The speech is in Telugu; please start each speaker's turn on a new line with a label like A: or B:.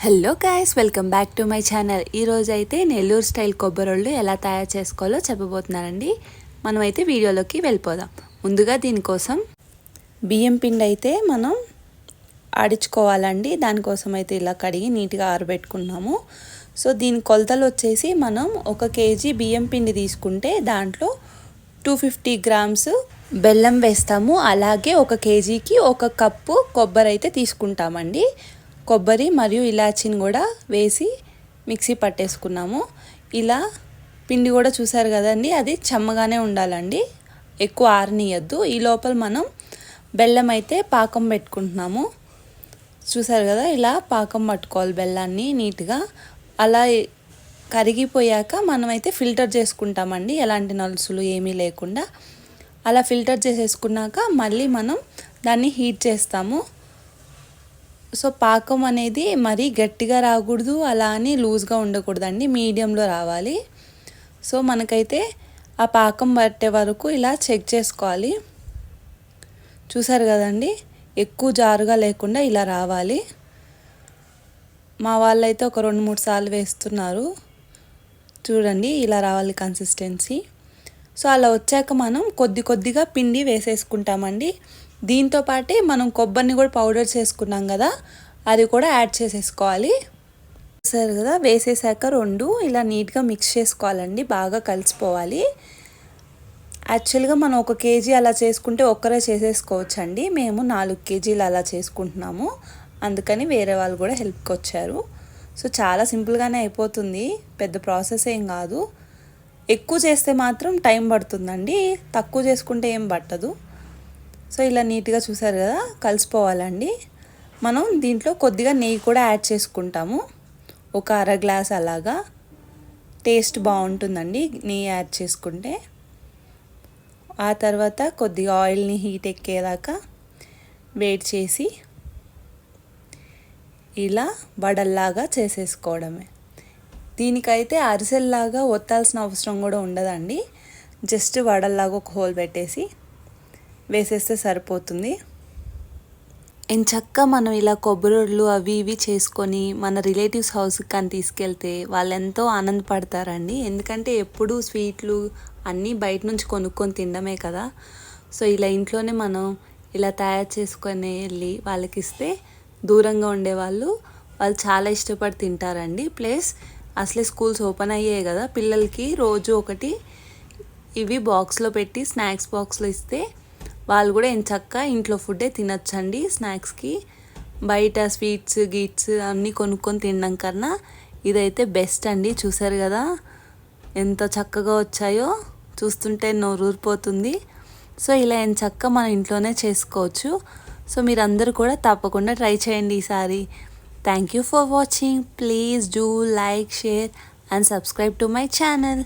A: Hello guys, welcome back to my channel. ఈరోజు అయితే నెల్లూరు స్టైల్ కొబ్బరోళ్ళు ఎలా తయారు చేసుకోవాలో చెప్పబోతున్నానండి. మనమైతే వీడియోలోకి వెళ్ళిపోదాం. ముందుగా దీనికోసం బియ్యం పిండి అయితే మనం ఆడించుకోవాలండి. దానికోసం అయితే ఇలా కడిగి నీట్గా ఆరబెట్టుకున్నాము. సో దీని కొలతలు వచ్చేసి మనం 1 కేజీ బియ్యం పిండి తీసుకుంటే దాంట్లో 250 గ్రామ్స్ బెల్లం వేస్తాము. అలాగే 1 కేజీకి 1 కప్పు కొబ్బరి అయితే తీసుకుంటామండి. కొబ్బరి మరియు ఇలాచీని కూడా వేసి మిక్సీ పట్టేసుకున్నాము. ఇలా పిండి కూడా చూసారు కదండి, అది చెమ్మగానే ఉండాలండి, ఎక్కువ ఆరనీయద్దు. ఈ లోపల మనం బెల్లం అయితే పాకం పెట్టుకుంటున్నాము. చూసారు కదా, ఇలా పాకం పట్టుకోవాలి బెల్లాన్ని నీట్గా. అలా కరిగిపోయాక మనమైతే ఫిల్టర్ చేసుకుంటామండి, ఎలాంటి నలుసులు ఏమీ లేకుండా. అలా ఫిల్టర్ చేసేసుకున్నాక మళ్ళీ మనం దాన్ని హీట్ చేస్తాము. సో పాకం అనేది మరీ గట్టిగా రాకూడదు, అలా అని లూజ్గా ఉండకూడదండి, మీడియంలో రావాలి. సో మనకైతే ఆ పాకం పట్టే వరకు ఇలా చెక్ చేసుకోవాలి. చూసారు కదండి, ఎక్కువ జారుగా లేకుండా ఇలా రావాలి. మా వాళ్ళైతే ఒక 2-3 సార్లు వేస్తున్నారు. చూడండి, ఇలా రావాలి కన్సిస్టెన్సీ. సో అలా వచ్చాక మనం కొద్దిగా పిండి వేసేసుకుంటామండి. దీంతో పాటే మనం కొబ్బరిని కూడా పౌడర్ చేసుకున్నాం కదా, అది కూడా యాడ్ చేసేసుకోవాలి. సరే కదా, వేసేసాక 2 ఇలా నీట్గా మిక్స్ చేసుకోవాలండి, బాగా కలిసిపోవాలి. యాక్చువల్గా మనం 1 కేజీ అలా చేసుకుంటే ఒక్కరే చేసేసుకోవచ్చండి. మేము 4 కేజీలు అలా చేసుకుంటున్నాము, అందుకని వేరే వాళ్ళు కూడా హెల్ప్కి వచ్చారు. సో చాలా సింపుల్గానే అయిపోతుంది, పెద్ద ప్రాసెస్ ఏం కాదు. ఎక్కువ చేస్తే మాత్రం టైం పడుతుందండి, తక్కువ చేసుకుంటే ఏం పట్టదు. సో ఇలా నీట్గా చూసారు కదా, కలిసిపోవాలండి. మనం దీంట్లో కొద్దిగా నెయ్యి కూడా యాడ్ చేసుకుంటాము, ఒక 1/2 గ్లాస్ అలాగా. టేస్ట్ బాగుంటుందండి నెయ్యి యాడ్ చేసుకుంటే. ఆ తర్వాత కొద్దిగా ఆయిల్ని హీట్ ఎక్కేదాకా వేడి చేసి ఇలా వడల్లాగా చేసేసుకోవడమే. దీనికైతే అరిసెల్లాగా ఒత్తాల్సిన అవసరం కూడా ఉండదండి, జస్ట్ వడల్లాగా ఒక హోల్ పెట్టేసి వేసేస్తే సరిపోతుంది. ఎంచక్కా మనం ఇలా కొబ్బరోళ్ళు అవి ఇవి చేసుకొని మన రిలేటివ్స్ హౌస్కి కానీ తీసుకెళ్తే వాళ్ళు ఎంతో ఆనందపడతారండి. ఎందుకంటే ఎప్పుడూ స్వీట్లు అన్నీ బయట నుంచి కొనుక్కొని తినడమే కదా. సో ఇలా ఇంట్లోనే మనం ఇలా తయారు చేసుకొని వెళ్ళి వాళ్ళకి ఇస్తే దూరంగా ఉండేవాళ్ళు చాలా ఇష్టపడి తింటారండి. ప్లస్ అసలే స్కూల్స్ ఓపెన్ అయ్యాయి కదా, పిల్లలకి రోజు ఒకటి ఇవి బాక్స్లో పెట్టి స్నాక్స్ బాక్స్లో ఇస్తే వాళ్ళు కూడా ఎంచక్కా ఇంట్లో ఫుడ్డే తినచ్చండి. స్నాక్స్కి బయట స్వీట్స్ గీట్స్ అన్నీ కొనుక్కొని తినడం కన్నా ఇదైతే బెస్ట్ అండి. చూసారు కదా ఎంత చక్కగా వచ్చాయో, చూస్తుంటే నోరూరిపోతుంది. సో ఇలా ఎంచక్కా మనం ఇంట్లోనే చేసుకోవచ్చు. సో మీరందరూ కూడా తప్పకుండా ట్రై చేయండి ఈసారి. Thank you for watching. Please do like, share and subscribe to my channel.